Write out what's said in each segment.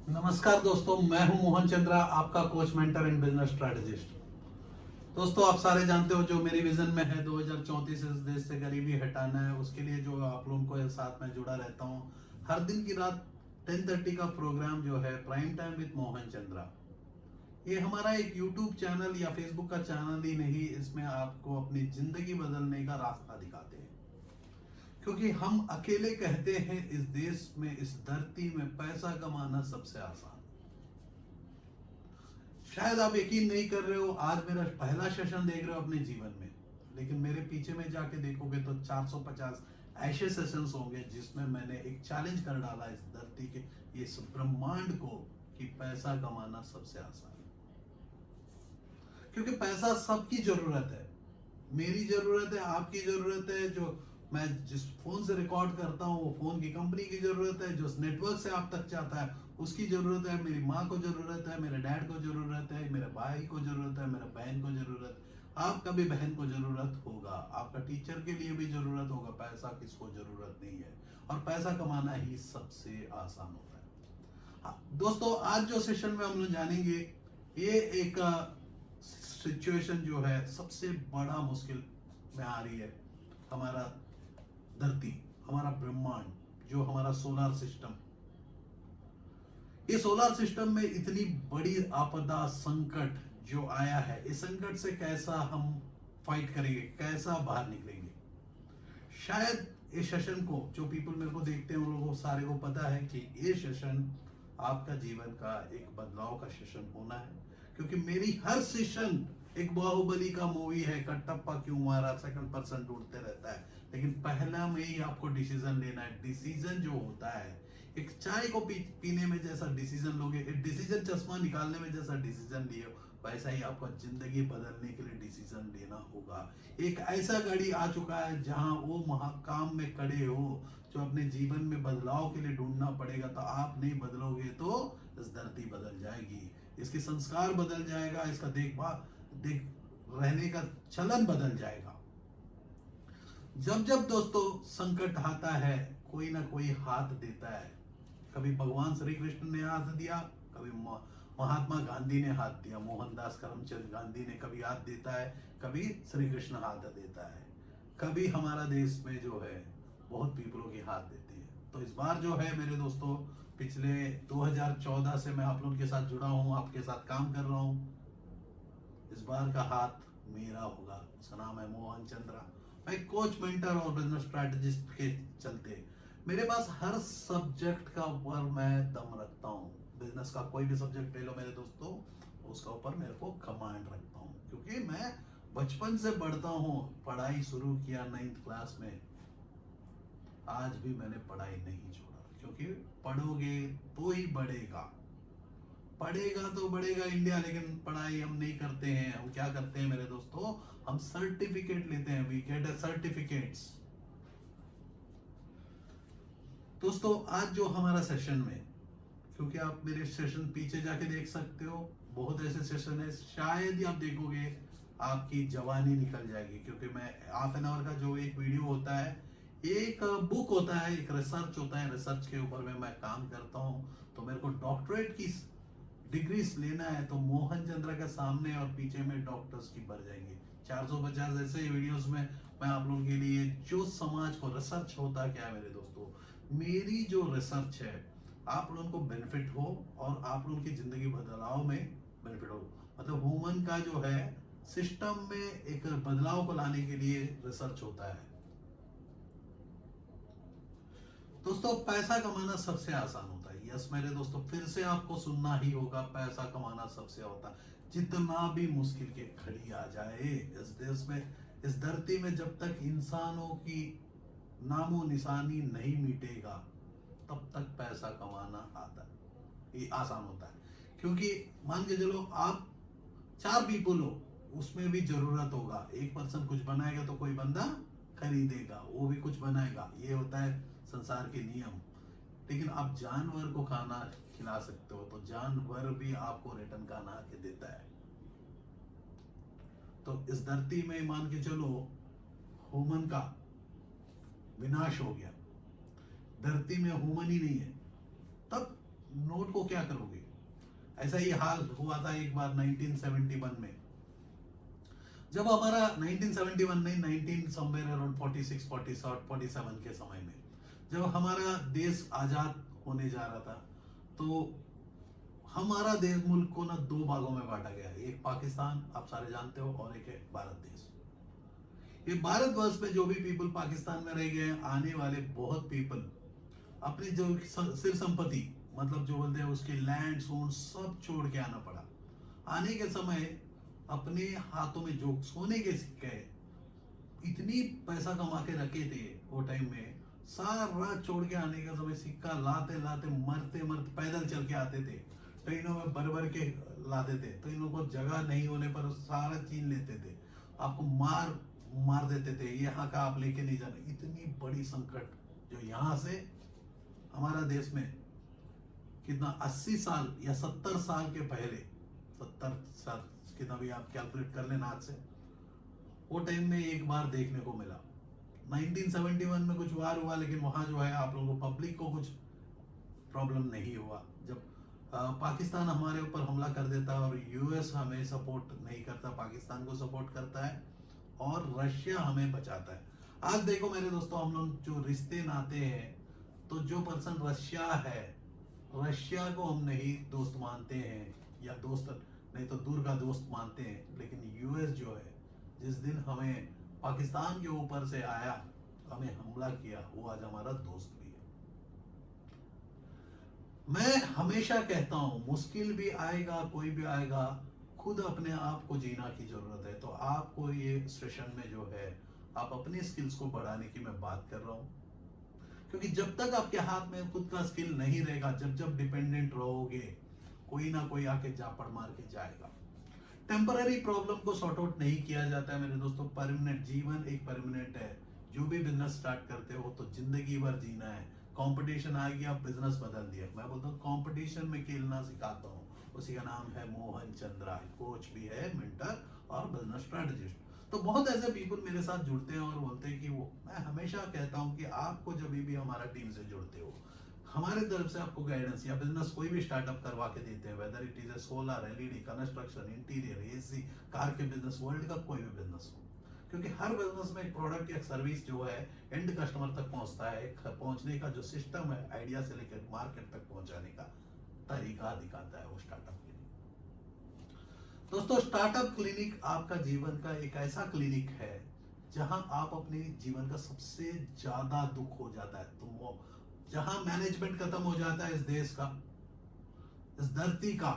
नमस्कार दोस्तों, मैं हूं मोहन चंद्रा, आपका coach, mentor and business strategist. दोस्तों, आप सारे जानते हो जो मेरी विजन में है 2034 इस देश से गरीबी हटाना है। उसके लिए जो आप लोगों को साथ में जुड़ा रहता हूं। हर दिन की रात 10:30 का प्रोग्राम जो है prime time with Mohan Chandra, ये हमारा एक यूट्यूब चैनल या फेसबुक का चैनल ही नहीं, इसमें आपको अपनी जिंदगी बदलने का रास्ता दिखाते हैं। क्योंकि हम अकेले कहते हैं इस देश में, इस धरती में पैसा कमाना सबसे आसान। शायद आप यकीन नहीं कर रहे हो, आज मेरा पहला सेशन देख रहे हो अपने जीवन में, लेकिन मेरे पीछे में जाके देखोगे तो 450 ऐसे सेशंस होंगे जिसमें मैंने एक चैलेंज कर डाला इस धरती के, इस ब्रह्मांड को, कि पैसा कमाना सबसे आसान है। क्योंकि पैसा सबकी जरूरत है, मेरी जरूरत है, आपकी जरूरत है। जो मैं जिस फोन से रिकॉर्ड करता हूँ वो फोन की कंपनी की जरूरत है, जो नेटवर्क से आप तक जाता है उसकी जरूरत है, मेरी माँ को जरूरत है, मेरे डैड को जरूरत है, मेरे भाई को जरूरत है, मेरे बहन को जरूरत है, आपका भी बहन को जरूरत होगा, आपका टीचर के लिए भी जरूरत होगा। पैसा किसको जरूरत नहीं है, और पैसा कमाना ही सबसे आसान होता है। हाँ दोस्तों, आज जो सेशन में हम लोग जानेंगे, ये एक सिचुएशन जो है सबसे बड़ा मुश्किल में आ रही है। हमारा धरती, हमारा ब्रह्मांड, जो हमारा सोलर सिस्टम, ये सोलर सिस्टम में इतनी बड़ी आपदा, संकट जो आया है, इस संकट से कैसा हम फाइट करेंगे, कैसा बाहर निकलेंगे। शायद इस सेशन को जो पीपल मेरे को देखते हैं उन लोगों सारे को पता है कि ये सेशन आपका जीवन का एक बदलाव का सेशन होना है। क्योंकि मेरी हर सेशन एक बाहुबली का मूवी है, कटप्पा क्यों मारा, सेकंड पर्सन ढूंढते रहता है, लेकिन पहला में ही आपको डिसीजन लेना है। डिसीजन जो होता है, एक चाय को पीने में जैसा डिसीजन लोगे, एक डिसीजन चश्मा निकालने में जैसा डिसीजन लिए, वैसा ही आपको जिंदगी बदलने के लिए डिसीजन लेना होगा। एक ऐसा घड़ी आ चुका है जहां वो महाकाम में खड़े हो, जो अपने जीवन में बदलाव के लिए ढूंढना पड़ेगा। तो आप नहीं बदलोगे तो इस धरती बदल जाएगी, इसके संस्कार बदल जाएगा, इसका देख रहने का चलन बदल जाएगा। जब जब दोस्तों संकट आता है, कोई ना कोई हाथ देता है। कभी भगवान श्री कृष्ण ने हाथ दिया, कभी महात्मा गांधी ने हाथ दिया, मोहनदास करमचंद गांधी ने कभी हाथ देता है, कभी श्री कृष्ण हाथ देता है, कभी हमारा देश में जो है बहुत पीपलों की हाथ देती है। तो इस बार जो है मेरे दोस्तों, पिछले 2014 से मैं आप लोगों के साथ जुड़ा हूँ, आपके साथ काम कर रहा हूँ। इस बार का हाथ मेरा होगा, उसका नाम है मोहन चंद्रा। मैं कोच, मेंटर और बिजनेस स्ट्रेटजिस्ट के चलते मेरे पास हर सब्जेक्ट का ऊपर मैं दम रखता हूँ। बिजनेस का कोई भी सब्जेक्ट ले लो मेरे दोस्तों, उसका ऊपर मेरे को कमांड रखता हूँ। क्योंकि मैं बचपन से पढ़ता हूँ, पढ़ाई शुरू किया 9th क्लास में, आज भी मैंने पढ़ाई नहीं छोड़ा। क्योंकि पढ़ोगे तो ही बढ़ेगा, पढ़ेगा तो बढ़ेगा इंडिया। लेकिन पढ़ाई हम नहीं करते हैं, हम क्या करते हैं मेरे दोस्तों, हम सर्टिफिकेट लेते हैं, वी गेट सर्टिफिकेट्स। दोस्तों, आज जो हमारा सेशन में, क्योंकि आप मेरे सेशन पीछे जाके देख सकते हो, बहुत ऐसे सेशन है, शायद ही आप देखोगे आपकी जवानी निकल जाएगी। क्योंकि मैं हाफ एन आवर का जो एक वीडियो होता है, एक बुक होता है, एक रिसर्च होता है, रिसर्च के ऊपर में मैं काम करता हूँ। तो मेरे को डॉक्टरेट की डिग्रीज लेना है, तो मोहन चंद्रा के सामने और पीछे में डॉक्टर्स की भर जाएंगे। 450 ऐसे ही वीडियोस में मैं आप लोगों के लिए जो समाज को रिसर्च होता क्या है मेरे दोस्तों, मेरी जो रिसर्च है आप लोगों को बेनिफिट हो, और आप लोगों की जिंदगी बदलाव में बेनिफिट हो। मतलब ह्यूमन का जो है सिस्टम में एक बदलाव को लाने के लिए रिसर्च होता है। दोस्तों, पैसा कमाना सबसे आसान होता है। यस मेरे दोस्तों, फिर से आपको सुनना ही होगा, पैसा कमाना सबसे होता है। जितना भी मुश्किल के घड़ी आ जाए इस देश में, इस धरती में, जब तक इंसानों की नामो निशानी नहीं मिटेगा, तब तक पैसा कमाना आता है, ये आसान होता है। क्योंकि मान के चलो आप 4 पीपल हो, उसमें भी जरूरत होगा। एक पर्सन कुछ बनाएगा तो कोई बंदा खरीदेगा, वो भी कुछ बनाएगा, ये होता है संसार के नियम। लेकिन आप जानवर को खाना खिला सकते हो, तो जानवर भी आपको रिटर्न खाना के देता है। तो इस धरती में मान के चलो ह्यूमन का विनाश हो गया, धरती में ह्यूमन ही नहीं है, तब नोट को क्या करोगे? ऐसा ही हाल हुआ था एक बार 1971 में, जब हमारा 1971 नहीं 19 समवेयर अराउंड 46 47 47 के समय में जब हमारा देश आजाद होने जा रहा था, तो हमारा देश मुल्क को ना दो भागों में बांटा गया, एक पाकिस्तान आप सारे जानते हो और एक है भारत देश। ये भारतवर्ष में जो भी पीपल पाकिस्तान में रह गए, आने वाले बहुत पीपल अपनी जो सिर संपत्ति मतलब जो बोलते हैं उसके लैंड सोन सब छोड़ के आना पड़ा। आने के समय अपने हाथों में जो सोने के सिक्के इतनी पैसा कमा के रखे थे वो टाइम में, सारा छोड़ के आने के समय सिक्का लाते लाते मरते मरते पैदल चल के आते थे, ट्रेनों में भर भर के लाते थे, तो इन लोगों को जगह नहीं होने पर सारा छीन लेते थे, आपको मार मार देते थे, यहाँ का आप लेके नहीं जाना। इतनी बड़ी संकट जो यहाँ से हमारा देश में कितना 80 साल या 70 साल के पहले, 70 साल कितना भी आप कैलकुलेट कर लेना आज से, वो टाइम में एक बार देखने को मिला। 1971 में कुछ वार हुआ, लेकिन वहां जो है आप लोगों को पब्लिक को कुछ प्रॉब्लम नहीं हुआ। जब पाकिस्तान हमारे ऊपर हमला कर देता है और यूएस हमें सपोर्ट नहीं करता, पाकिस्तान को सपोर्ट करता है और रशिया हमें बचाता है। आज देखो मेरे दोस्तों, हम लोग जो रिश्ते नाते हैं, तो जो पर्सन रशिया है, रशिया को हम नहीं दोस्त मानते हैं, या दोस्त नहीं तो दूर का दोस्त मानते हैं, लेकिन यूएस जो है जिस दिन हमें पाकिस्तान के ऊपर से आया, हमें हमला किया, वो आज हमारा दोस्त भी है। मैं हमेशा कहता हूं मुश्किल भी आएगा, कोई भी आएगा, खुद अपने आप को जीना की जरूरत है। तो आपको ये सेशन में जो है आप अपनी स्किल्स को बढ़ाने की मैं बात कर रहा हूं, क्योंकि जब तक आपके हाथ में खुद का स्किल नहीं रहेगा, जब जब डिपेंडेंट रहोगे, कोई ना कोई आके जापड़ मार के जाएगा। टेम्पररी प्रॉब्लम को सॉर्ट आउट नहीं किया जाता है मेरे दोस्तों, परमानेंट जीवन एक परमानेंट है। जो भी बिजनेस स्टार्ट करते हो तो जिंदगी भर जीना है। कंपटीशन आएगी, आप बिजनेस बदल दिया। मैं बोलता हूँ कंपटीशन में खेलना सिखाता हूँ, उसी का नाम है मोहन चंद्रा, कोच भी है, मेंटर और बिजनेस स्ट्रेटजिस्ट। तो बहुत ऐसे पीपल मेरे साथ जुड़ते हैं और बोलते हैं कि वो, मैं हमेशा कहता हूँ कि आपको जब भी हमारा टीम से जुड़ते हो, हमारे तरफ से आपको गाइडेंस या बिजनेस कोई भी स्टार्टअप करवा के देते हैं, whether it is a solar, LED, construction, interior, AC, car के बिजनेस, वर्ल्ड का कोई भी बिजनेस हो, क्योंकि हर बिजनेस में एक प्रोडक्ट या सर्विस जो है एंड कस्टमर तक पहुंचता है। पहुंचने का जो सिस्टम है, आइडिया से लेकर मार्केट तक पहुंचाने का तरीका दिखाता है वो स्टार्टअप क्लिनिक। दोस्तों, स्टार्टअप क्लिनिक आपका जीवन का एक ऐसा क्लिनिक है जहां आप अपने जीवन का सबसे ज्यादा दुख हो जाता है, तो जहां मैनेजमेंट खत्म हो जाता है, इस देश का, इस धरती का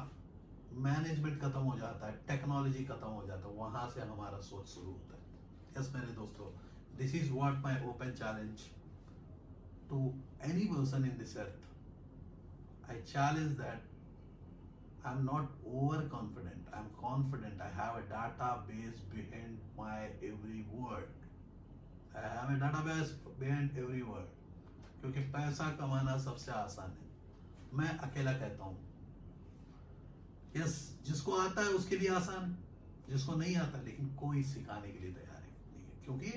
मैनेजमेंट खत्म हो जाता है, टेक्नोलॉजी खत्म हो जाता है, वहां से हमारा सोच शुरू होता है। यस मेरे दोस्तों, this is what my open challenge to any person in this earth. I challenge that I am not over confident, I am confident, I have a database behind my every word, I have a database behind every word, क्योंकि पैसा कमाना सबसे आसान है। मैं अकेला कहता हूं, यस, जिसको आता है उसके लिए आसान, जिसको नहीं आता, लेकिन कोई सिखाने के लिए तैयार नहीं है, क्योंकि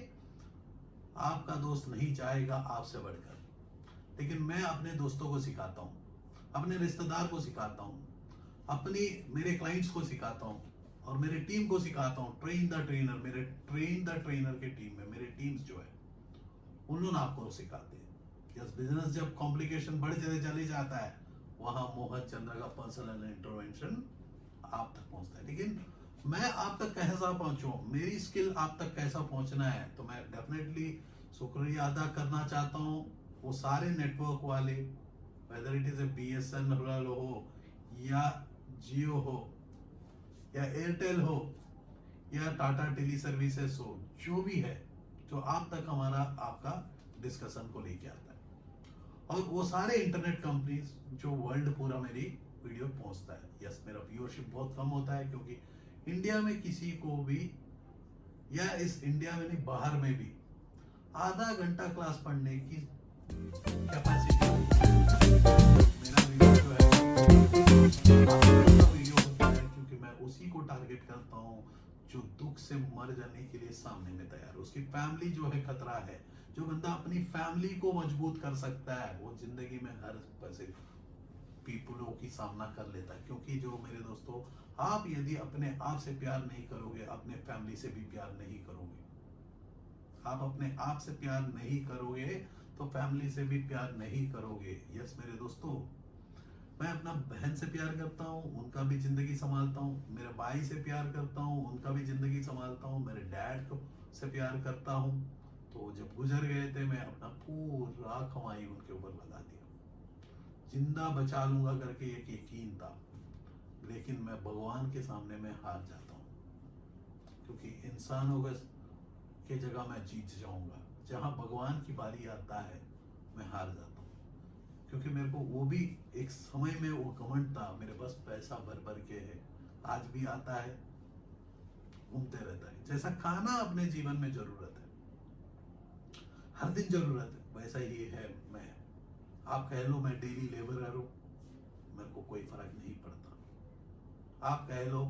आपका दोस्त नहीं चाहेगा आपसे बढ़कर। लेकिन मैं अपने दोस्तों को सिखाता हूं, अपने रिश्तेदार को सिखाता हूं, अपनी मेरे क्लाइंट्स को सिखाता हूं और मेरे टीम को सिखाता हूं। ट्रेन द ट्रेनर, मेरे ट्रेन द ट्रेनर के टीम में मेरे टीम्स जो है उन लोग आपको सिखाते हैं। यस, बिजनेस जब कॉम्प्लिकेशन बढ़ते चले जाता है, वहां मोहन चंद्र का पर्सनल इंटरवेंशन आप तक पहुंचता है। लेकिन मैं आप तक कैसा पहुंचूं, मेरी स्किल आप तक कैसा पहुंचना है, तो मैं डेफिनेटली शुक्रिया अदा करना चाहता हूं वो सारे नेटवर्क वाले, whether it is a BSNL हो या जियो हो या एयरटेल हो या टाटा टेली सर्विसेज हो, जो भी है, जो आप तक हमारा आपका डिस्कशन को लेके आता है, और वो सारे इंटरनेट कंपनीज जो वर्ल्ड पूरा मेरी वीडियो पहुंचता है। यस, मेरा व्यूअरशिप बहुत कम होता है, क्योंकि इंडिया में किसी को भी, या इस इंडिया में नहीं बाहर में भी, आधा घंटा क्लास पढ़ने की कैपेसिटी मेरा वीडियो जो है वीडियो होता है, क्योंकि मैं उसी को टारगेट करता हूँ जो दुख से मर जाने के लिए सामने में तैयार है। उसकी फैमिली जो है खतरा है, जो बंदा अपनी फैमिली को मजबूत कर सकता है, वो जिंदगी में हर पैसे पीपलों की सामना कर लेता है। क्योंकि जो मेरे दोस्तों, आप यदि अपने आप से प्यार नहीं करोगे, अपने फैमिली से भी प्यार नहीं करोगे। आप अपने आप से प्यार नहीं करोगे तो फैमिली से भी प्यार नहीं करोगे। यस मेरे दोस्तों, मैं अपना बहन से प्यार करता हूँ, उनका भी जिंदगी संभालता हूँ। मेरे भाई से प्यार करता हूँ, उनका भी जिंदगी संभालता हूँ। मेरे डैड को से प्यार करता हूँ। तो जब गुजर गए थे, मैं अपना पूरा कमाई उनके ऊपर लगा दिया। जिंदा बचा लूंगा करके एक यकीन था, लेकिन मैं भगवान के सामने मैं हार जाता हूँ। क्योंकि इंसानों के जगह मैं जीत जाऊंगा। जहां भगवान की बारी आता है, मैं हार जाता हूँ। क्योंकि मेरे को वो भी एक समय में वो घमंड था, मेरे पास पैसा भर भर के है। आज भी आता है, घूमते रहता है। जैसा खाना अपने जीवन में जरूरत है, हर दिन जरूरत है, वैसा ही है मैं। आप कह लो मैं डेली लेबरर हूँ, मेरे को कोई फर्क नहीं पड़ता। आप कह लो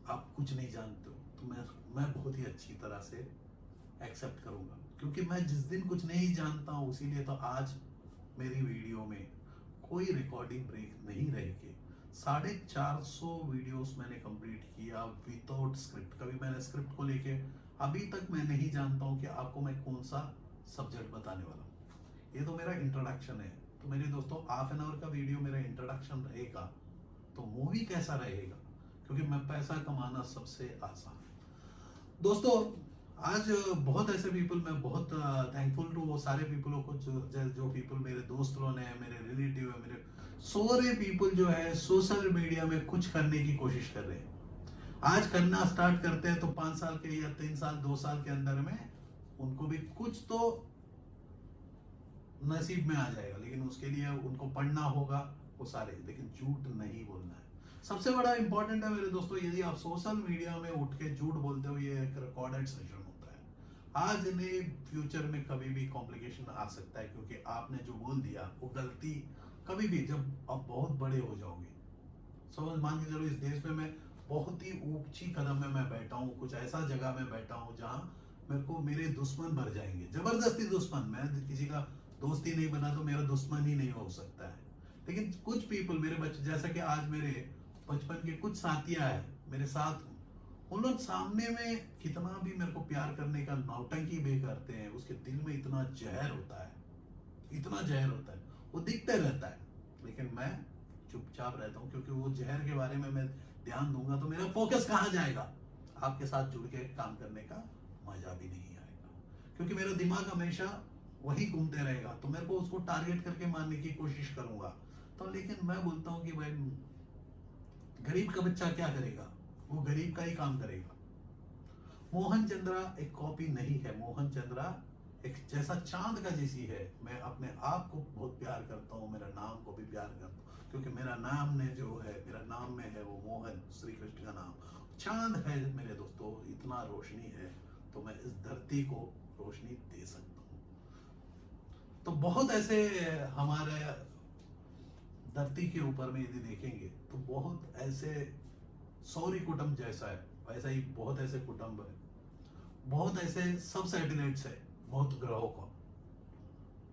आप कुछ नहीं जानते हो, तो मैं बहुत ही अच्छी तरह से एक्सेप्ट करूंगा। क्योंकि मैं जिस दिन कुछ नहीं जानता हूँ, इसीलिए तो आज मेरी वीडियो में कोई रिकॉर्डिंग ब्रेक नहीं रहेगी। 450 वीडियोस मैंने कंप्लीट किया विदाउट स्क्रिप्ट। कभी मैंने स्क्रिप्ट को लेके अभी तक मैं नहीं जानता हूँ कि आपको मैं कौन सा सब्जेक्ट बताने वाला हूँ। ये तो मेरा इंट्रोडक्शन है। तो मेरे दोस्तों, हाफ एन आवर का वीडियो मेरा इंट्रोडक्शन रहेगा, तो मूवी कैसा रहेगा? क्योंकि मैं पैसा कमाना सबसे आसान है दोस्तों। आज बहुत ऐसे पीपल, मैं बहुत थैंकफुल टू वो सारे पीपलों को जो पीपल मेरे दोस्त लोग हैं, मेरे रिलेटिव है, मेरे सारे पीपल जो है सोशल मीडिया में कुछ करने की कोशिश कर रहे हैं। आज करना स्टार्ट करते हैं तो 5 साल के या 3 साल 2 साल के अंदर में उनको भी कुछ तो नसीब में आ जाएगा। लेकिन उसके लिए उनको पढ़ना होगा वो सारे, लेकिन झूठ नहीं बोलना है। सबसे बड़ा इंपॉर्टेंट है मेरे दोस्तों, यदि आप सोशल मीडिया में उठ के झूठ बोलते हो, ये एक रिकॉर्डेड सेशन होता है। आज नहीं, फ्यूचर में कभी भी कॉम्प्लिकेशन आ सकता है। क्योंकि आपने जो बोल दिया वो गलती कभी भी, जब आप बहुत बड़े हो जाओगे, समझ मान के चलो इस देश में मैं बहुत ही ऊंची कदम में मैं बैठा हूँ, कुछ ऐसा जगह में बैठा हूँ जहाँ मेरे को मेरे दुश्मन भर जाएंगे, जबरदस्ती दुश्मन। मैं किसी का दोस्ती नहीं बना तो मेरा दुश्मन ही नहीं हो सकता है। लेकिन कुछ पीपल मेरे बच्चे, जैसा कि आज मेरे बचपन के कुछ साथियां हैं मेरे साथ, उन लोग सामने में कितना भी मेरे को प्यार करने का नौटंकी भी करते हैं, उसके दिल में इतना जहर होता है, इतना जहर होता है, वो दिखते रहता है। लेकिन मैं चुपचाप रहता हूँ। क्योंकि वो जहर के बारे में मैं ध्यान दूंगा तो मेरा फोकस कहाँ जाएगा? आपके साथ जुड़ के काम करने का मजा भी नहीं आएगा। क्योंकि मेरा दिमाग हमेशा वही घूमते रहेगा, तो मेरे को उसको टारगेट करके मारने की कोशिश करूंगा। तो लेकिन मैं बोलता हूँ कि भाई, गरीब का बच्चा क्या करेगा? वो गरीब का ही काम करेगा। मोहन चंद्रा एक कॉपी नहीं है। मोहन चंद्रा एक जैसा चांद का जैसी है। मैं अपने आप को बहुत प्यार करता हूँ, मेरा नाम को भी प्यार करता हूँ। क्योंकि मेरा नाम ने जो है, मेरा नाम में है वो मोहन, श्री कृष्ण का नाम। चांद है मेरे दोस्तों, इतना रोशनी है, तो मैं इस धरती को रोशनी दे सकता हूँ। तो बहुत ऐसे हमारे धरती के ऊपर में यदि देखेंगे तो बहुत ऐसे सौरी कुटुंब जैसा है, वैसा ही बहुत ऐसे कुटुंब है, बहुत ऐसे सब सैटेलाइट्स है, बहुत ग्रहों का।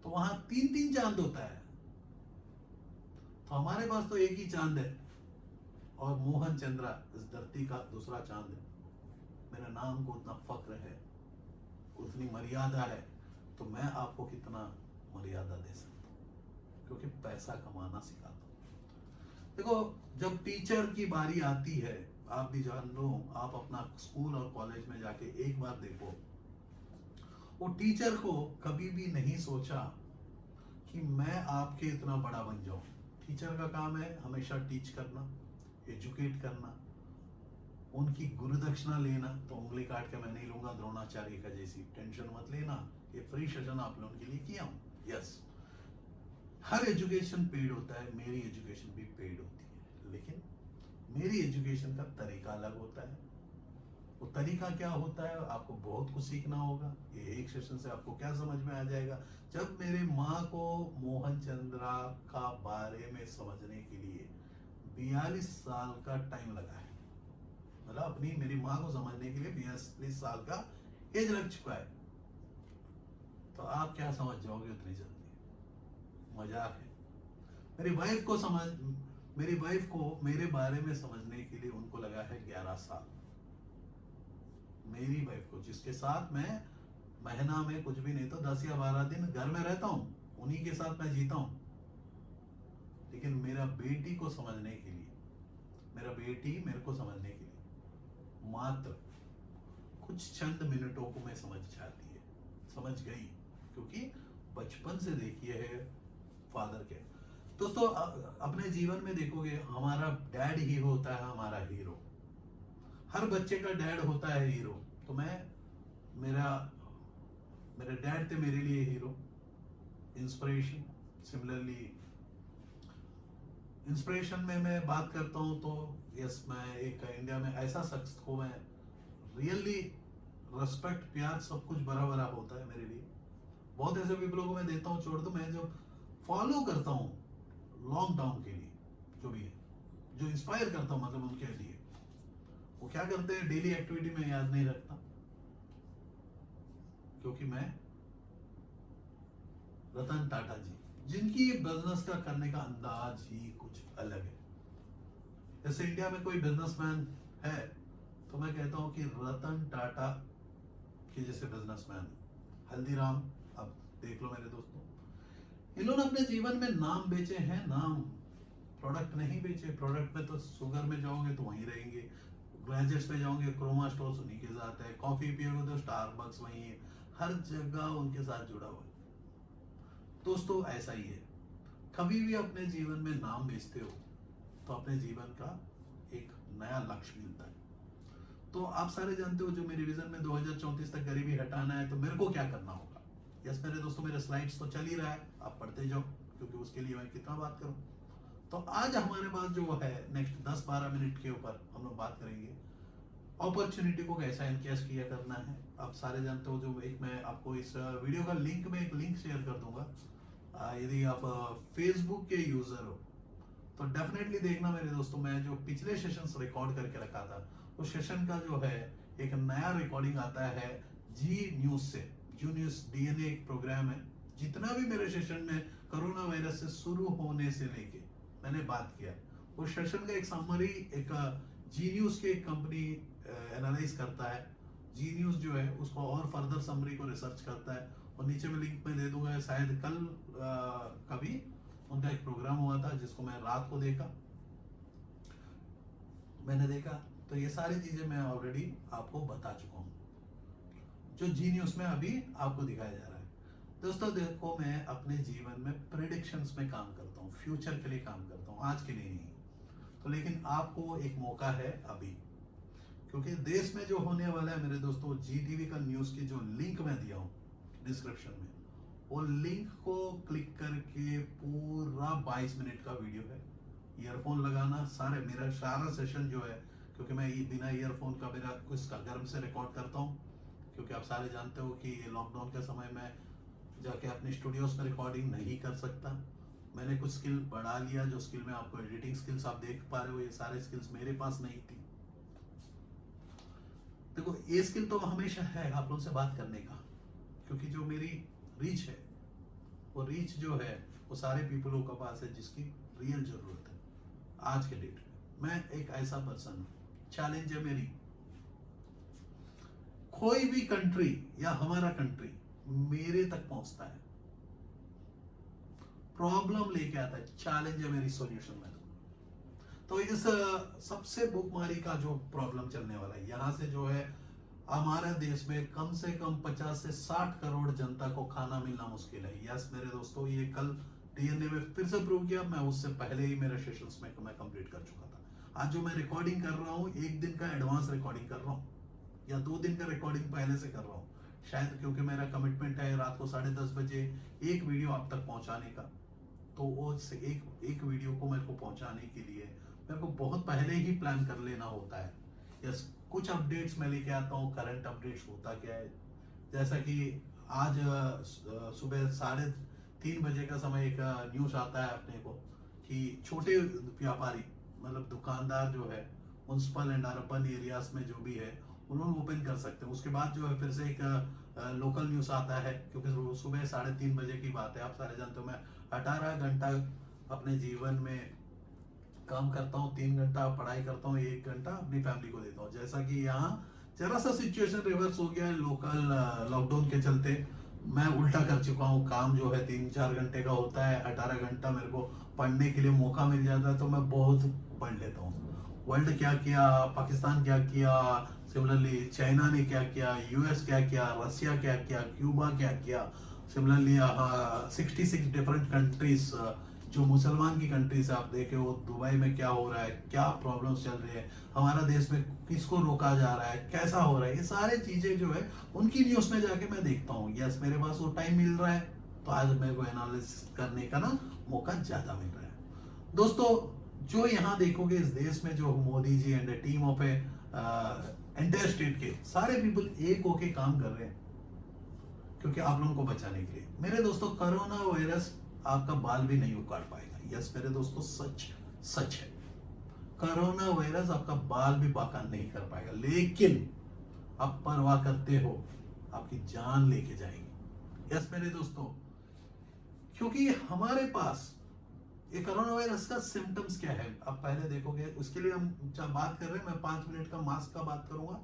तो वहां 3-3 चांद होता है, तो हमारे पास तो एक ही चांद है। और मोहन चंद्रा इस धरती का दूसरा चांद है। मेरा नाम को उतना फक्र है, उतनी मर्यादा है, तो मैं आपको कितना मर्यादा दे सकता हूँ? क्योंकि पैसा कमाना सिखाता हूँ। देखो, जब टीचर की बारी आती है, आप भी जान लो, आप अपना स्कूल और कॉलेज में जाके एक बार देखो, वो टीचर को कभी भी नहीं सोचा कि मैं आपके इतना बड़ा बन जाऊं। टीचर का काम है हमेशा टीच करना, एजुकेट करना, उनकी गुरु दक्षिणा लेना। तो उंगली काट के मैं नहीं लूंगा द्रोणाचार्य का जैसी, टेंशन मत लेना, ये फ्री सेशन आप लोगों के लिए किया हूं। यस, हर एजुकेशन पेड होता है, मेरी एजुकेशन भी पेड होती है। लेकिन मेरी एजुकेशन का तरीका अलग होता है। वो तरीका क्या होता है, आपको बहुत कुछ सीखना होगा। ये एक सेशन से आपको क्या समझ में आ जाएगा? जब मेरे माँ को मोहन चंद्रा का बारे में समझने के लिए 42 साल का टाइम लगा है। मतलब अपनी मेरी माँ को समझने के लिए 42 साल का एज लग चुका है। तो आप क्या समझ जाओगे उतनी जल्दी? मजाक है। मेरी वाइफ को मेरे बारे में समझने के लिए उनको लगा है 11 साल। मेरी वाइफ को, जिसके साथ मैं महीना में कुछ भी नहीं तो 10 या 12 दिन घर में रहता हूँ, उन्हीं के साथ मैं जीता हूँ, लेकिन मेरा बेटी को समझने के लिए, मेरा बेटी मेरे को समझने के लिए मात्र कुछ चंद मिनटों को मैं समझ जाती है, समझ गई, क्योंकि बचपन से देखिए है फादर के। दोस्तों अपने जीवन में देखोगे हमारा डैड ही होता है हमारा हीरो। हर बच्चे का डैड होता है हीरो। तो मेरा मेरे डैड थे मेरे लिए हीरो, इंस्पिरेशन। सिमिलरली इंस्पिरेशन में मैं बात करता हूँ तो यस, मैं एक इंडिया में ऐसा शख्स को मैं रियली रेस्पेक्ट, प्यार, सब कुछ बड़ा बड़ा होता है मेरे लिए। बहुत ऐसे पीपलों को मैं देता हूँ छोड़ दो, मैं जो फॉलो करता हूँ लॉन्ग टर्म के लिए, जो भी है, जो इंस्पायर करता हूँ, मतलब उनके लिए वो क्या करते हैं डेली एक्टिविटी में याद नहीं रखता, क्योंकि मैं रतन टाटा जी, जिनकी बिजनेस का करने का अंदाज ही कुछ अलग है। जैसे इंडिया में कोई बिजनेसमैन है तो मैं कहता हूं कि रतन टाटा के जैसे बिजनेसमैन, हल्दीराम, अब देख लो मेरे दोस्तों, इन्होंने अपने जीवन में नाम बेचे हैं, नाम, प्रोडक्ट नहीं बेचे। प्रोडक्ट में तो शुगर में जाओगे तो वहीं रहेंगे, गैजेट्स में जाओगे क्रोमा स्टोर्स उन्हीं के साथ है, कॉफी पियोगे तो स्टारबक्स वहीं है, हर जगह उनके साथ जुड़ा हुआ है। दोस्तों ऐसा ही है, कभी भी अपने जीवन में नाम बेचते हो तो अपने जीवन का एक नया लक्ष्य मिलता है। तो आप सारे जानते हो जो मेरी विजन में 2034 तक गरीबी हटाना है, तो मेरे को क्या करना होगा। यस मेरे दोस्तों, मेरे स्लाइड्स तो चल ही रहा है, आप पढ़ते जाओ, क्योंकि उसके लिए मैं कितना बात करूं। तो आज हमारे पास जो है नेक्स्ट 10-12 मिनट के ऊपर हम लोग बात करेंगे अपॉर्चुनिटी को कैसा एनकैश किया करना है। आप सारे जानते हो, जो एक मैं आपको इस वीडियो का लिंक में एक लिंक शेयर कर दूंगा। यदि आप फेसबुक के यूजर हो तो डेफिनेटली देखना मेरे दोस्तों, मैं जो पिछले सेशंस रिकॉर्ड करके रखा था उस सेशन का जो है एक नया रिकॉर्डिंग आता है जी न्यूज से। जी न्यूज डीएनए एक प्रोग्राम है, जितना भी मेरे सेशन में कोरोना वायरस से शुरू होने से लेके मैंने बात किया, उस सेशन का एक समरी एक जी न्यूज की एक कंपनी एनालाइज करता है। जी न्यूज जो है उसको और फर्दर समरी को रिसर्च करता है, और नीचे में लिंक में दे दूंगा। शायद कल कभी उनका एक प्रोग्राम हुआ था जिसको मैं रात को मैंने देखा। तो ये सारी चीजें मैं ऑलरेडी आपको बता चुका हूँ, जो जी न्यूज में अभी आपको दिखाया जा रहा है। दोस्तों देखो, मैं अपने जीवन में प्रेडिक्शंस में काम करता हूँ, फ्यूचर के लिए काम करता हूँ, आज के लिए नहीं। तो लेकिन आपको एक मौका है अभी, क्योंकि देश में जो होने वाला है मेरे दोस्तों, जी टीवी का न्यूज की जो लिंक मैं दिया हूँ डिस्क्रिप्शन में, वो लिंक को क्लिक करके पूरा 22 मिनट का वीडियो है। ईयरफोन लगाना, मेरा सारा सेशन जो है, क्योंकि मैं बिना ईयरफोन का मेरा कुछ घर से रिकॉर्ड करता हूँ, क्योंकि आप सारे जानते हो कि लॉकडाउन के समय में जाके अपने स्टूडियोज में रिकॉर्डिंग नहीं कर सकता। मैंने कुछ स्किल बढ़ा लिया, जो स्किल में आपको एडिटिंग स्किल्स आप देख पा रहे हो, ये सारे स्किल्स मेरे पास नहीं थी। देखो ये स्किल तो हमेशा है आप लोगों से बात करने का, क्योंकि जो मेरी रीच है, वो रीच जो है वो सारे पीपलों के पास है जिसकी रियल जरूरत है आज के डेट में। मैं एक ऐसा पर्सन हूं, चैलेंज है मेरी, कोई भी कंट्री या हमारा कंट्री मेरे तक पहुंचता है, प्रॉब्लम लेके आता है, चैलेंज है मेरी, सॉल्यूशन में। तो इस सबसे भुखमरी का जो प्रॉब्लम चलने वाला है, यहां से जो है हमारे देश में कम से कम 50 से 60 करोड़ जनता को खाना मिलना मुश्किल है। यस मेरे दोस्तों, ये कल डीएनए में फिर से प्रूव किया, मैं उससे पहले ही मेरे सेशंस में मैं कंप्लीट कर चुका था। आज जो मैं रिकॉर्डिंग कर रहा हूँ, एक दिन का एडवांस रिकॉर्डिंग कर रहा हूँ, या 2 दिन का रिकॉर्डिंग पहले से कर रहा हूँ, शायद क्योंकि मेरा कमिटमेंट है रात को 10:30 बजे एक वीडियो आप तक पहुंचाने का। तो वो एक वीडियो को मेरे को पहुंचाने के लिए मेरे को बहुत पहले ही प्लान कर लेना होता है। यस, कुछ अपडेट्स मैं लेके आता हूँ, करंट अपडेट्स होता क्या है, जैसा कि आज सुबह 3:30 बजे का समय एक न्यूज आता है अपने को कि छोटे व्यापारी, मतलब दुकानदार जो है म्यूनसिपल एंड अर्बन एरियाज में जो भी है उन्होंने ओपन कर सकते हैं। उसके बाद जो है फिर से एक लोकल न्यूज आता है, क्योंकि सुबह 3:30 बजे की बात है, आप सारे जानते हो मैं 18 घंटा अपने जीवन में काम करता हूँ, 3 घंटा पढ़ाई करता हूँ, 1 घंटा अपनी फैमिली को देता हूँ। जैसा कि यहाँ जरा सा सिचुएशन रिवर्स हो गया है लोकल लॉकडाउन के चलते। मैं उल्टा कर चुका हूँ, काम जो है 3-4 घंटे का होता है, 18 घंटा मेरे को पढ़ने के लिए मौका मिल जाता है, तो मैं बहुत पढ़ लेता हूँ। वर्ल्ड क्या किया, पाकिस्तान क्या किया, सिमिलरली चाइना ने क्या किया, यूएस क्या किया, रसिया क्या किया, क्यूबा क्या किया, सिमिलरली 66 डिफरेंट कंट्रीज, जो मुसलमान की कंट्रीज आप देखे हो, दुबई में क्या हो रहा है, क्या प्रॉब्लम्स चल रही है, हमारा देश में किसको रोका जा रहा है, कैसा हो रहा है, ये सारे चीजें जो है उनकी न्यूज में जाके मैं देखता हूँ। यस, मेरे पास वो टाइम मिल रहा है, तो आज मेरे को एनालिसिस करने का ना मौका ज्यादा मिल रहा है। दोस्तों, जो यहाँ देखोगे इस देश में जो Modi ji and team of a entire state के सारे पीपल एक होके काम कर रहे हैं, क्योंकि आप लोगों को बचाने के लिए। मेरे दोस्तों, कोरोना वायरस आपका बाल भी नहीं उखाड़ पाएगा। यस मेरे दोस्तों, सच सच है। कोरोना वायरस आपका बाल भी बाका नहीं कर पाएगा, लेकिन आप परवाह करते हो, आपकी जान लेके जाएंगे। यस मेरे दोस्तों, क्योंकि हमारे पास ये कोरोना वायरस का सिम्टम्स क्या है आप पहले देखोगे। उसके लिए हम जब बात कर रहे हैं, मैं 5 मिनट का मास्क का बात करूंगा।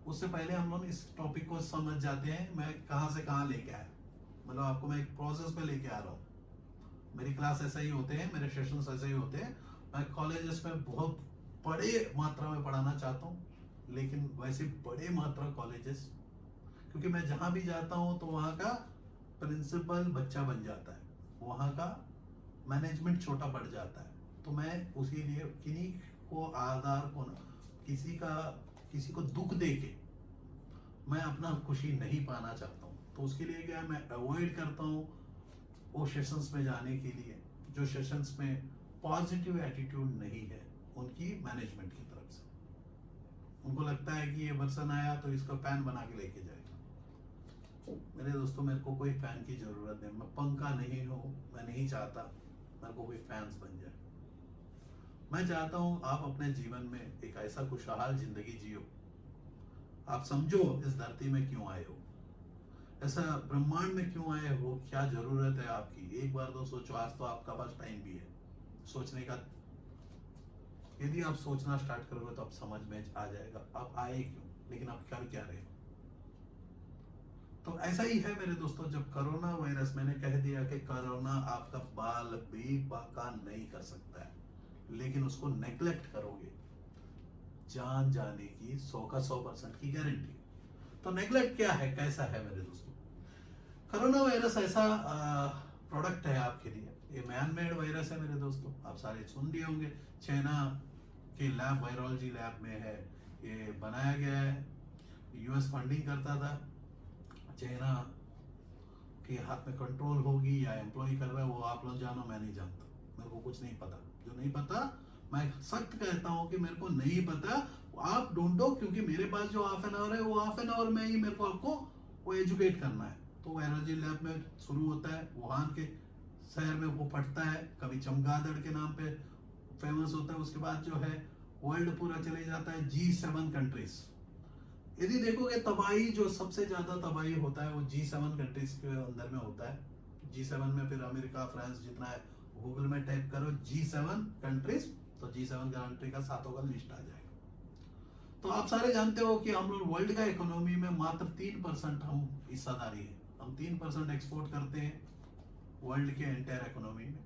उससे पहले हम लोग इस टॉपिक को समझ जाते हैं, मैं कहां से कहां लेके आया। मतलब आपको मैं एक प्रोसेस में लेके आ रहा हूँ। मेरी क्लास ऐसा ही होते हैं, मेरे सेशंस ऐसे ही होते हैं। मैं कॉलेजेस में बहुत बड़े मात्रा में पढ़ाना चाहता हूँ, लेकिन वैसे बड़े मात्रा कॉलेजेस, क्योंकि मैं जहां भी जाता हूं तो वहां का प्रिंसिपल बच्चा बन जाता है, वहां का मैनेजमेंट छोटा बढ़ जाता है। तो मैं उसी लिए किन्हीं को आधार को ना, किसी को दुख दे के मैं अपना खुशी नहीं पाना चाहता हूँ। तो उसके लिए क्या है, मैं अवॉइड करता हूँ वो सेशंस में जाने के लिए जो सेशंस में पॉजिटिव एटीट्यूड नहीं है उनकी मैनेजमेंट की तरफ से। उनको लगता है कि ये पर्सन आया तो इसको फैन बना के लेके जाएगा। मेरे दोस्तों, मेरे को कोई फैन की जरूरत नहीं, मैं पंखा नहीं हूँ, मैं नहीं चाहता मेरे को कोई फैंस बन जाए। मैं चाहता हूँ आप अपने जीवन में एक ऐसा खुशहाल जिंदगी जियो, आप समझो इस धरती में क्यों आए हो, ऐसा ब्रह्मांड में क्यों आए हो, क्या जरूरत है आपकी। एक बार तो सोचो, आज तो आपका पास टाइम भी है सोचने का। यदि आप सोचना स्टार्ट करोगे तो आप समझ में आ जाएगा आप आए क्यों, लेकिन आप कर क्या रहे हो। तो ऐसा ही है मेरे दोस्तों, जब कोरोना वायरस, मैंने कह दिया कि कोरोना आपका बाल भी बाका नहीं कर सकता है, लेकिन उसको नेग्लेक्ट करोगे, जान जाने की 100 का 100% की गारंटी। तो नेग्लेक्ट क्या है, कैसा है मेरे दोस्तों। कोरोना वायरस ऐसा प्रोडक्ट है आपके लिए, ये मैन मेड वायरस है मेरे दोस्तों। आप सारे सुन लिए होंगे, चाइना के लैब, वायरोलॉजी लैब में है ये बनाया गया है। यूएस फंडिंग करता था। चाइना के हाथ में कंट्रोल होगी या एम्प्लॉय कर रहा है, वो आप लोग जानो, मैं नहीं जानता, मेरे को कुछ नहीं पता। जो नहीं पता, मैं सख्त कहता हूँ कि मेरे को नहीं पता, आप ढूंढो, क्योंकि मेरे पास जो हाफ एन आवर है वो हाफ एन आवर में ही मेरे को आपको वो एजुकेट करना है। तो वायरोलॉजी लैब में शुरू होता है, वुहान के शहर में वो पढ़ता है, कभी चमगादड़ के नाम पे फेमस होता है। उसके बाद जो है वर्ल्ड पूरा चले जाता है G7 कंट्रीज। यदि देखोगे तबाही, जो सबसे ज्यादा तबाही होता है वो G7 कंट्रीज के अंदर में होता है। G7 में फिर अमेरिका, फ्रांस जितना है, गूगल में टाइप करो G7 कंट्रीज, तो G7 कंट्री का सातों का लिस्ट आ जाएगा। तो आप सारे जानते हो कि हम लोग वर्ल्ड का इकोनॉमी में मात्र 3% हम हिस्सादारी है। हम 3% एक्सपोर्ट करते हैं वर्ल्ड के एंटायर इकोनॉमी में।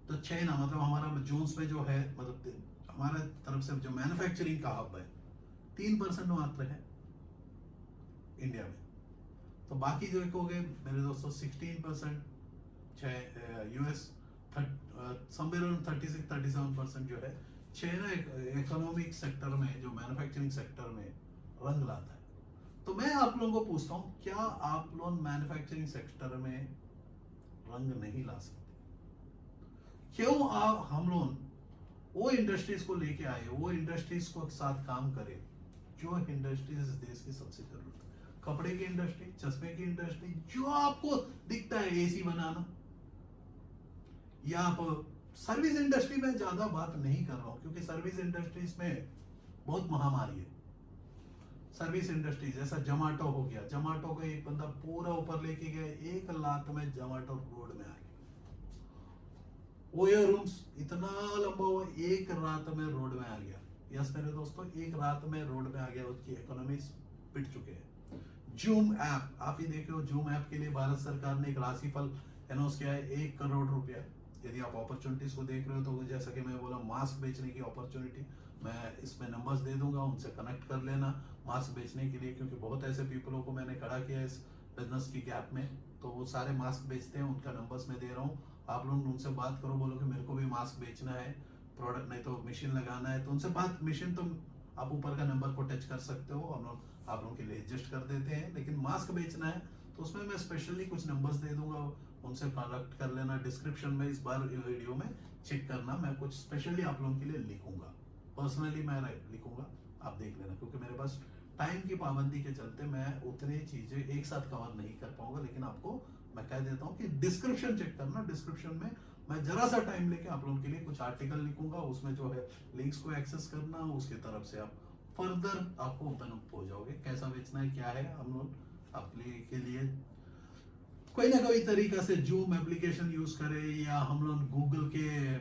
तो चाइना, मतलब हमारा जोन्स में जो है, मतलब हमारे तरफ से जो मैन्युफैक्चरिंग का हब है, 3% मात्र है इंडिया में। तो बाकी जो देखोगे मेरे दोस्तों 16%, यूएस समवेयर अराउंड 36-37% जो है चाइना इकोनॉमिक सेक्टर में, जो मैन्युफैक्चरिंग सेक्टर में रंग लाता है। तो मैं आप लोगों को पूछता हूँ, क्या आप लोग मैन्युफैक्चरिंग सेक्टर में रंग नहीं ला सकते? क्यों आप, हम लोग वो इंडस्ट्रीज को लेके आए, वो इंडस्ट्रीज को साथ काम करें जो इंडस्ट्रीज इस देश की सबसे जरूरत है। कपड़े की इंडस्ट्री, चश्मे की इंडस्ट्री, जो आपको दिखता है एसी बनाना, या आप सर्विस इंडस्ट्री में ज्यादा बात नहीं कर रहा हूं, क्योंकि सर्विस इंडस्ट्रीज में बहुत महामारी है। सर्विस इंडस्ट्री जैसा जोमेटो हो गया, जोमेटो को एक बंदा पूरा ऊपर लेके गया, 1 लाख में जोमेटो रोड में आ गया। ओयो रूम्स इतना लंबा हुआ, एक रात में रोड में आ गया। यस मेरे दोस्तों, एक रात में रोड में आ गया, उसकी इकोनॉमीज पिट चुके हैं। जूम ऐप, आप ही देख रहे हो, जूम ऐप के लिए भारत सरकार ने एक राशिफल अनाउंस किया है, 1 करोड़ रुपया। यदि आप अपॉर्चुनिटीज को देख रहे हो तो जैसा कि मैं बोला, मास्क बेचने की अपॉर्चुनिटी, मैं इसमें नंबर्स दे दूंगा, उनसे कनेक्ट कर लेना मास्क बेचने के लिए, क्योंकि बहुत ऐसे पीपलों को मैंने खड़ा किया है इस बिजनेस की गैप में, तो वो सारे मास्क बेचते हैं, उनका नंबर्स मैं दे रहा हूँ। आप लोग उनसे बात करो, बोलो कि मेरे को भी मास्क बेचना है, प्रोडक्ट नहीं तो मशीन लगाना है, तो उनसे बात, मशीन तो आप ऊपर का नंबर को टच कर सकते हो, हम लोग आप लोगों के लिए एडजस्ट कर देते हैं, लेकिन मास्क बेचना है तो उसमें मैं स्पेशली कुछ नंबर्स दे दूंगा, उनसे कनेक्ट कर लेना। डिस्क्रिप्शन में इस बार वीडियो में चेक करना, मैं कुछ स्पेशली आप लोगों के लिए लिखूंगा, पर्सनली मैं लिखूंगा, आप देख लेना, क्योंकि मेरे पास टाइम की पाबंदी के चलते मैं उतनी चीजें एक साथ कवर नहीं कर पाऊंगा, लेकिन आपको मैं कह देता हूँ कि डिस्क्रिप्शन चेक करना, डिस्क्रिप्शन में मैं जरा सा टाइम लेके आप लोगों के लिए कुछ आर्टिकल लिखूंगा, उसमें जो है लिंक्स को एक्सेस करना, उसकी तरफ से आप फर्दर आपको ओपन अप हो जाओगे, कैसा बेचना है क्या है, हम लोग आपके के लिए कोई ना कोई तरीका से जूम एप्लीकेशन यूज करें, या हम लोग गूगल के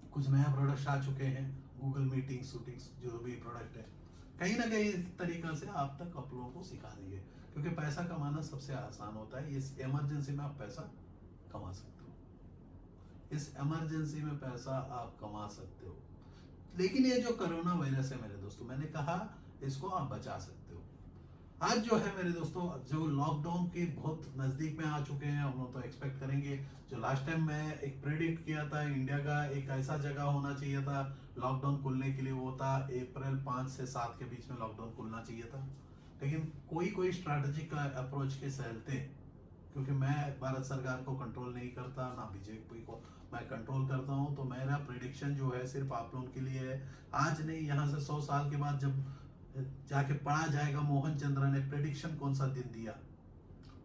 कुछ नया प्रोडक्ट आ चुके हैं, गूगल मीटिंग शूटिंग्स, जो भी प्रोडक्ट है, कहीं ना कहीं तरीका से आप तक आप लोगों को सिखा देंगे, क्योंकि पैसा कमाना सबसे आसान होता है, इस इमरजेंसी में आप पैसा कमा सकते हो, इस इमरजेंसी में पैसा आप कमा सकते हो। लेकिन ये जो कोरोना वायरस है मेरे दोस्तों, मैंने कहा इसको आप बचा सकते हो। आज जो है मेरे दोस्तों, जो लॉकडाउन के बहुत नजदीक में आ चुके हैं, हम लोग तो एक्सपेक्ट करेंगे, जो लास्ट टाइम मैं एक प्रेडिक्ट किया था, इंडिया का एक ऐसा जगह होना चाहिए था लॉकडाउन खुलने के लिए, वो था अप्रैल 5 से 7 के बीच में लॉकडाउन खुलना चाहिए था, लेकिन कोई कोई स्ट्रैटेजिक अप्रोच के चलते, क्योंकि मैं भारत सरकार को कंट्रोल नहीं करता, ना बीजेपी को मैं कंट्रोल करता हूं, तो मेरा प्रिडिक्शन जो है सिर्फ आप लोगों के लिए है। आज नहीं, यहाँ से 100 साल के बाद जब जाके पढ़ा जाएगा मोहन चंद्र ने प्रिडिक्शन कौन सा दिन दिया,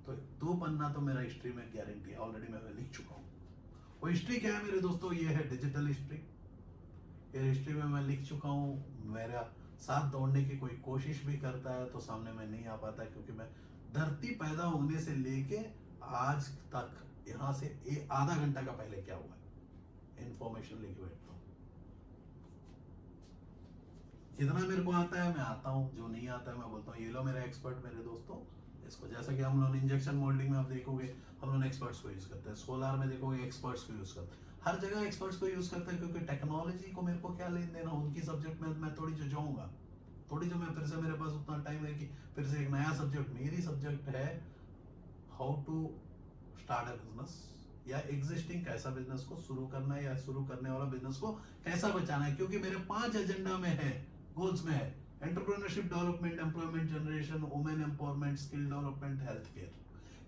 तो 2 पन्ना तो मेरा हिस्ट्री में गारंटी है, ऑलरेडी मैं लिख चुका हूँ। वो हिस्ट्री क्या है मेरे दोस्तों, ये है डिजिटल हिस्ट्री, ये हिस्ट्री में मैं लिख चुका हूँ। मेरा साथ दौड़ने की कोई कोशिश भी करता है तो सामने में नहीं आ पाता, क्योंकि मैं धरती पैदा होने से लेके आज तक यहाँ से आधा घंटा का पहले क्या हुआ है इंफॉर्मेशन लेके बैठता हूँ। जितना मेरे को आता है मैं आता हूँ, जो नहीं आता है मैं बोलता हूँ ये लो मेरा एक्सपर्ट मेरे दोस्तों, इसको, जैसा कि हम लोग इंजेक्शन मोल्डिंग में आप देखोगे हम लोग एक्सपर्ट्स को यूज करते हैं, सोलार में देखोगे एक्सपर्ट्स को यूज करते हैं, हर जगह एक्सपर्ट्स को यूज करते हैं, क्योंकि टेक्नोलॉजी को मेरे को क्या लेन देना, उनकी सब्जेक्ट में मैं थोड़ी जो जाऊंगा, थोड़ी जो मैं फिर से, मेरे पास उतना टाइम है कि फिर से एक नया सब्जेक्ट, मेरी सब्जेक्ट है how to start a business, या एग्जिस्टिंग कैसा बिजनेस को शुरू करना है, या शुरू करने वाला बिजनेस को कैसा बचाना है, क्योंकि मेरे 5 एजेंडा में है, गोल्स में है, entrepreneurship development, employment generation, women empowerment, skill development, health care.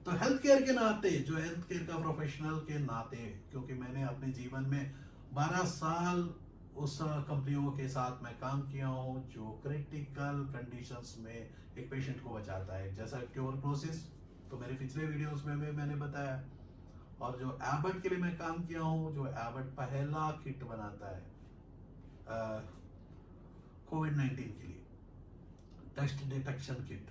तो हेल्थ केयर के नाते, जो हेल्थ केयर का प्रोफेशनल के नाते, क्योंकि मैंने अपने जीवन में 12 साल उस कंपनियों के साथ मैं काम किया हूँ जो क्रिटिकल कंडीशंस में एक पेशेंट को बचाता है, जैसा ट्यूबरक्लोसिस, तो मेरे पिछले वीडियोस में भी मैंने बताया, और जो एबट के लिए मैं काम किया हूँ, जो एबट पहला किट बनाता है कोविड-19 के लिए, टेस्ट डिटेक्शन किट,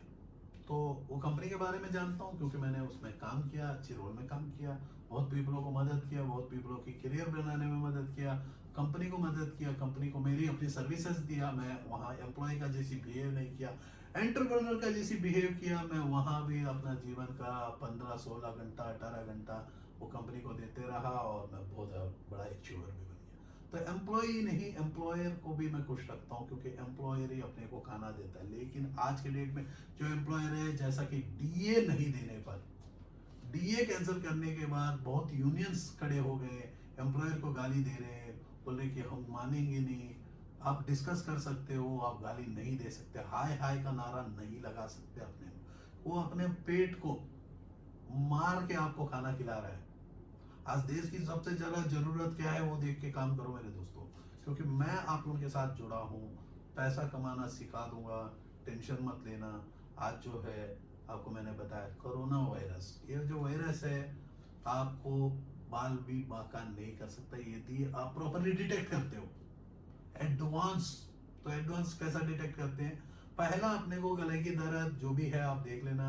तो वो कंपनी के बारे में जानता हूँ, क्योंकि मैंने उसमें काम किया, अच्छी रोल में काम किया, बहुत पीपलों को मदद किया, बहुत पीपलों की करियर बनाने में मदद किया, कंपनी को मदद किया, कंपनी को मेरी अपनी सर्विसेज दिया, मैं वहाँ एम्प्लॉय का जैसी बिहेव नहीं किया, एंटरप्रेन्योर का जैसी बिहेव किया, मैं वहाँ भी अपना जीवन का 15-16 घंटा 18 घंटा वो कंपनी को देते रहा, और मैं बहुत बड़ा अचीवर भी बन गया। तो एम्प्लॉय नहीं, एम्प्लॉयर को भी मैं खुश रखता हूँ, क्योंकि एम्प्लॉयर ही अपने को खाना देता है, लेकिन आज के डेट में जो एम्प्लॉयर है, जैसा कि डीए नहीं देने पर, डीए कैंसिल करने के बाद बहुत यूनियंस खड़े हो गए, एम्प्लॉयर को गाली दे रहे हैं, बोल रहे कि हम मानेंगे नहीं, आप डिस्कस कर सकते हो, आप गाली नहीं दे सकते, हाय हाय का नारा नहीं लगा सकते, अपने वो अपने पेट को मार के आपको खाना खिला रहा है। आज देश की सबसे ज्यादा जरूरत क्या है, वो देख के काम करो मेरे दोस्तों, क्योंकि मैं आप लोगों के साथ जुड़ा हूँ, पैसा कमाना सिखा दूंगा, टेंशन मत लेना। आज जो है आपको मैंने बताया कोरोना वायरस, ये जो वायरस है आपको बाल भी बाका नहीं कर सकता, यदि आप प्रॉपरली डिटेक्ट करते हो। एडवांस, तो एडवांस कैसा डिटेक्ट करते हैं, पहला अपने को गले की दर्द जो भी है आप देख लेना,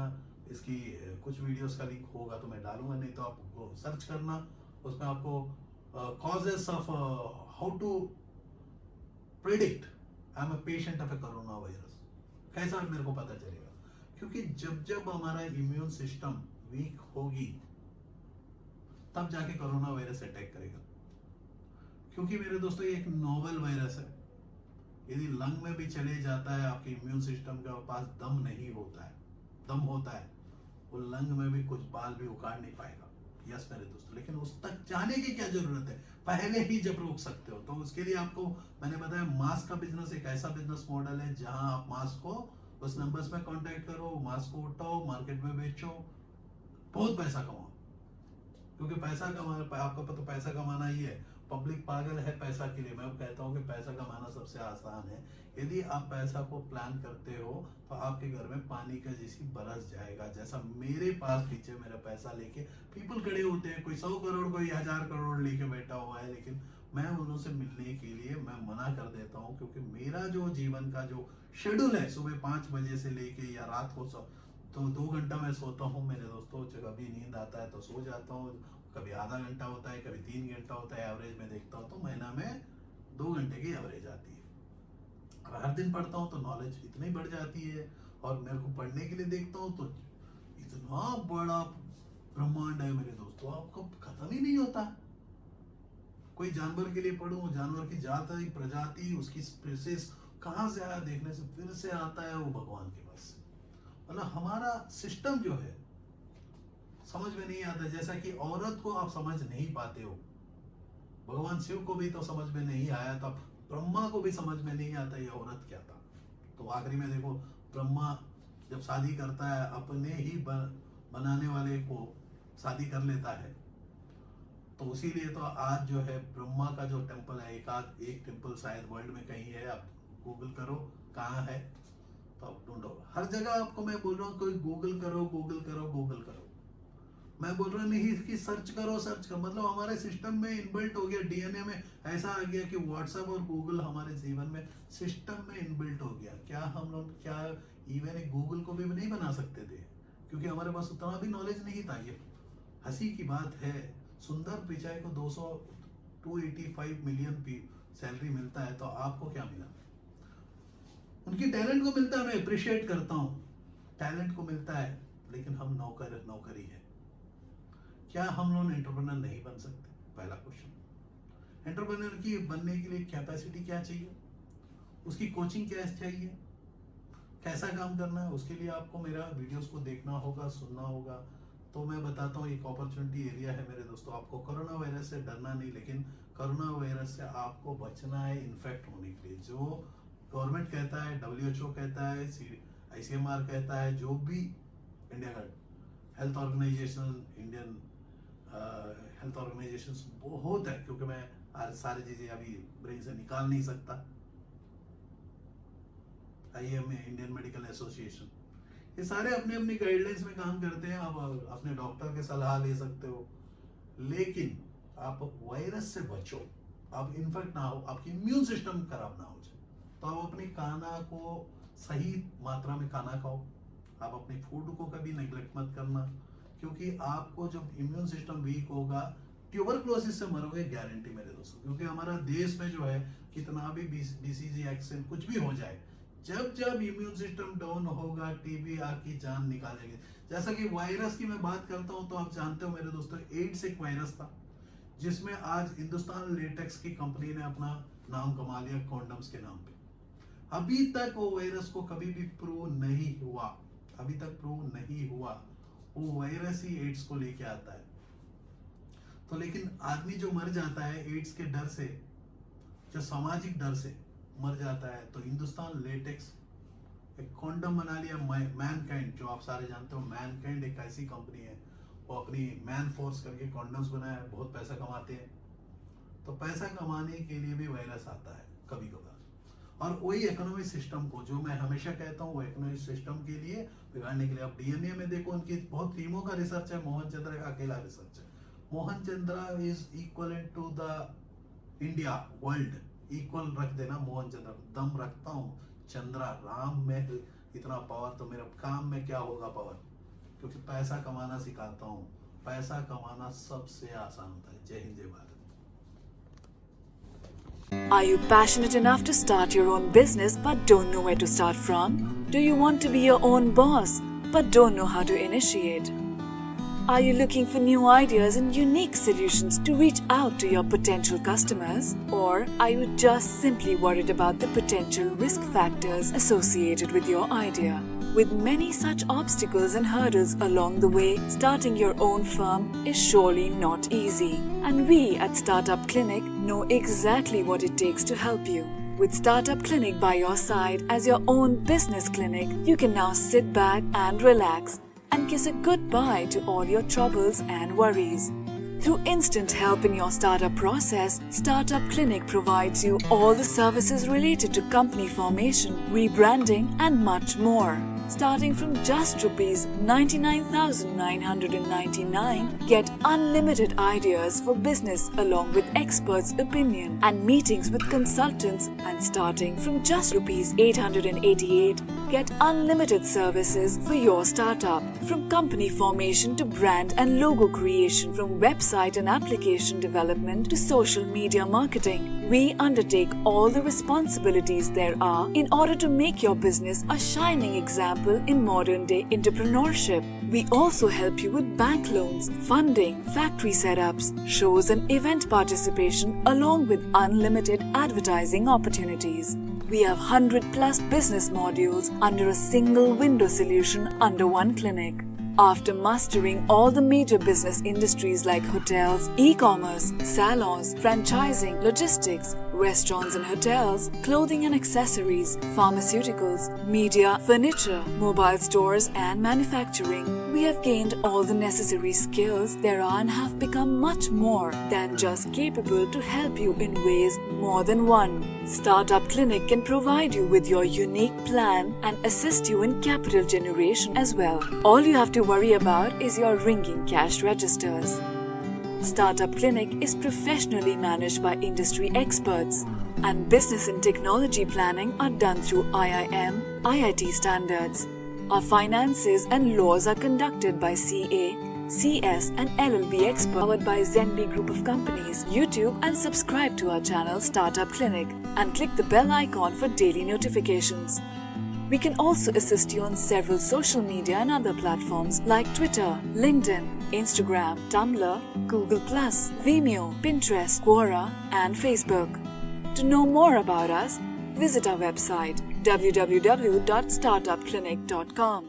इसकी कुछ वीडियोस का लिंक होगा तो मैं डालूंगा, नहीं तो आप सर्च करना, उसमें आपको causes of how to predict I'm a patient of a corona virus, कैसा मेरे को पता चलेगा? क्योंकि जब जब हमारा इम्यून सिस्टम वीक होगी तब जाके कोरोना वायरस अटैक करेगा। क्योंकि मेरे दोस्तों ये एक नोवेल वायरस है। यदि लंग में भी चले जाता है, आपके इम्यून सिस्टम के पास दम नहीं होता है, दम होता है, वो लंग में भी कुछ बाल भी उखाड़ नहीं पाएगा। यस मेरे दोस्तों, लेकिन उस तक जाने की क्या जरूरत है? पहले ही जब रोक सकते हो तो उसके लिए आपको मैंने बताया मास्क का बिजनेस एक ऐसा बिजनेस मॉडल है जहां आप मास्क को उस नंबर्स में कांटेक्ट करो, मास्क को उठाओ, मार्केट में बेचो, बहुत पैसा कमाओ। क्योंकि पैसा कमाना, आपका तो पैसा कमाना ही है। पब्लिक पागल है पैसा के लिए। मैं कहता हूँ कि पैसा कमाना सबसे आसान है। यदि आप पैसा को प्लान करते हो तो आपके घर में पानी का जैसी बरस जाएगा। जैसा मेरे पास पीछे मेरा पैसा लेके पीपल खड़े होते हैं, कोई 100 करोड़ कोई 1000 करोड़ लेके बैठा हुआ है, लेकिन मैं उनसे मिलने के लिए मैं मना कर देता हूँ। क्योंकि मेरा जो जीवन का जो शेड्यूल है, सुबह 5 बजे से लेके या रात को तो 2 घंटा मैं सोता हूँ मेरे दोस्तों। कभी नींद आता है तो सो जाता हूँ, कभी आधा घंटा होता है, कभी 3 घंटा होता है। एवरेज में देखता हूँ तो महीना में 2 घंटे की एवरेज आती है। और हर दिन पढ़ता हूँ तो नॉलेज इतनी बढ़ जाती है। और मेरे को पढ़ने के लिए देखता हूँ तो इतना बड़ा ब्रह्मांड है मेरे दोस्तों, आपको खत्म ही नहीं होता। कोई जानवर के लिए पढ़ूं, जानवर की जाति प्रजाति उसकी स्पीसीज कहाँ से आया, देखने से फिर से आता है वो भगवान के पास। मतलब हमारा सिस्टम जो है समझ में नहीं आता। जैसा कि औरत को आप समझ नहीं पाते हो, भगवान शिव को भी तो समझ में नहीं आया, तब ब्रह्मा को भी समझ में नहीं आता ये औरत क्या था। तो आखिरी में देखो, ब्रह्मा जब शादी करता है अपने ही बनाने वाले को शादी कर लेता है। तो इसीलिए तो आज जो है ब्रह्मा का जो टेम्पल है, एक टेम्पल शायद वर्ल्ड में कहीं है, आप गूगल करो कहाँ है तो आप ढूंढो। हर जगह आपको मैं बोल रहा हूँ कोई गूगल करो, गूगल करो, गूगल करो। मैं बोल रहा नहीं कि सर्च करो, सर्च करो। मतलब हमारे सिस्टम में इनबिल्ट हो गया, डीएनए में ऐसा आ गया कि व्हाट्सएप और गूगल हमारे जीवन में सिस्टम में इनबिल्ट हो गया। क्या हम लोग क्या इवन एक गूगल को भी नहीं बना सकते थे? क्योंकि हमारे पास उतना भी नॉलेज नहीं था। ये हंसी की बात है, सुंदर पिचाई को 285 मिलियन सैलरी मिलता है, तो आपको क्या मिला? उनकी टैलेंट को मिलता है, मैं अप्रिशिएट करता हूँ, टैलेंट को मिलता है, लेकिन हम नौकरी है। क्या हम लोग एंटरप्रेन्योर नहीं बन सकते? पहला क्वेश्चन। एंटरप्रेन्योर की बनने के लिए कैपेसिटी क्या चाहिए, उसकी कोचिंग क्या चाहिए, कैसा काम करना है, उसके लिए आपको मेरा वीडियोस को देखना होगा, सुनना होगा। तो मैं बताता हूँ एक अपॉर्चुनिटी एरिया है मेरे दोस्तों। आपको कोरोना वायरस से डरना नहीं, लेकिन कोरोना वायरस से आपको बचना है इन्फेक्ट होने के लिए। जो गवर्नमेंट कहता है, WHO कहता है, ICMR कहता है, जो भी इंडिया का health organisation, Indian health organisation बहुत है, क्योंकि मैं आज सारी चीजें अभी ब्रेन से निकाल नहीं सकता। IMA, इंडियन मेडिकल एसोसिएशन, ये सारे अपने अपनी गाइडलाइंस में काम करते हैं। आप अपने डॉक्टर के सलाह ले सकते हो, लेकिन आप वायरस से बचो, आप इन्फेक्ट ना हो, आपकी इम्यून सिस्टम खराब ना हो जाए। तो आप अपने खाना को सही मात्रा में खाना खाओ। आप अपने फूड को कभी नेग्लेक्ट मत करना, क्योंकि आपको जब इम्यून सिस्टम वीक होगा, ट्यूबरक्लोसिस से मरोगे गारंटी मेरे दोस्तों। क्योंकि हमारा देश में जो है कितना भी BCG एक्शन कुछ भी हो जाए, जब जब इम्यून सिस्टम डाउन होगा, टीबी आपकी जान निकालेगी। जैसा कि वायरस की मैं बात करता हूं, तो आप जानते हो मेरे दोस्तों, एड्स एक वायरस था जिसमें आज हिंदुस्तान लेटेक्स की कंपनी ने अपना नाम कमा लिया कॉन्डम्स के नाम पे। अभी तक वो वायरस को कभी भी प्रूव नहीं हुआ, अभी तक प्रूव नहीं हुआ। वो वायरस ही एड्स को लेके आता है। तो लेकिन आदमी जो मर जाता है एड्स के डर से, जो सामाजिक डर से मर जाता है, तो हिंदुस्तान लेटेक्स एक कॉन्डम बना लिया। मैनकाइंड, जो आप सारे जानते हो, मैनकाइंड एक ऐसी कंपनी है, वो अपनी मैन फोर्स करके कॉन्डम्स बनाया, बहुत पैसा कमाते हैं। तो पैसा कमाने के लिए भी वायरस आता है कभी कभार। और वही इकोनॉमिक सिस्टम को, जो मैं हमेशा कहता हूँ, वो इकोनॉमिक सिस्टम के लिए बिगाड़ने के लिए। अब डीएनए में देखो, उनकी बहुत टीमों का रिसर्च है, मोहन चंद्रा का अकेला रिसर्च है। Mohan Chandra is equivalent to the India world, equal रख देना मोहन चंद्रा। दम रखता हूँ चंद्रा, राम में इतना पावर, तो मेरे काम में क्या होगा पावर? क्योंकि पैसा कमाना सिखाता हूँ। पैसा कमाना सबसे आसान होता है। जय हिंद, जय Bharat. Are you passionate enough to start your own business but don't know where to start from? Do you want to be your own boss but don't know how to initiate? Are you looking for new ideas and unique solutions to reach out to your potential customers? Or are you just simply worried about the potential risk factors associated with your idea? With many such obstacles and hurdles along the way, starting your own firm is surely not easy. And we at Startup Clinic know exactly what it takes to help you. With Startup Clinic by your side as your own business clinic, you can now sit back and relax and kiss a goodbye to all your troubles and worries. Through instant help in your startup process, Startup Clinic provides you all the services related to company formation, rebranding and much more. Starting from just Rs 99,999, get unlimited ideas for business along with experts' opinion and meetings with consultants, and starting from just Rs 888, get unlimited services for your startup. From company formation to brand and logo creation, from website and application development to social media marketing, we undertake all the responsibilities there are in order to make your business a shining example in modern-day entrepreneurship. We also help you with bank loans, funding, factory setups, shows and event participation along with unlimited advertising opportunities. We have 100+ business modules under a single window solution under one clinic. After mastering all the major business industries like hotels, e-commerce, salons, franchising, logistics, restaurants and hotels, clothing and accessories, pharmaceuticals, media, furniture, mobile stores and manufacturing, we have gained all the necessary skills there are and have become much more than just capable to help you in ways more than one. Startup Clinic can provide you with your unique plan and assist you in capital generation as well. All you have to worry about is your ringing cash registers. Startup Clinic is professionally managed by industry experts, and business and technology planning are done through IIM, IIT standards. Our finances and laws are conducted by CA, CS and LLB experts, powered by Zenby Group of Companies. YouTube and subscribe to our channel Startup Clinic and click the bell icon for daily notifications. We can also assist you on several social media and other platforms like Twitter, LinkedIn, Instagram, Tumblr, Google+, Vimeo, Pinterest, Quora and Facebook. To know more about us, visit our website www.startupclinic.com.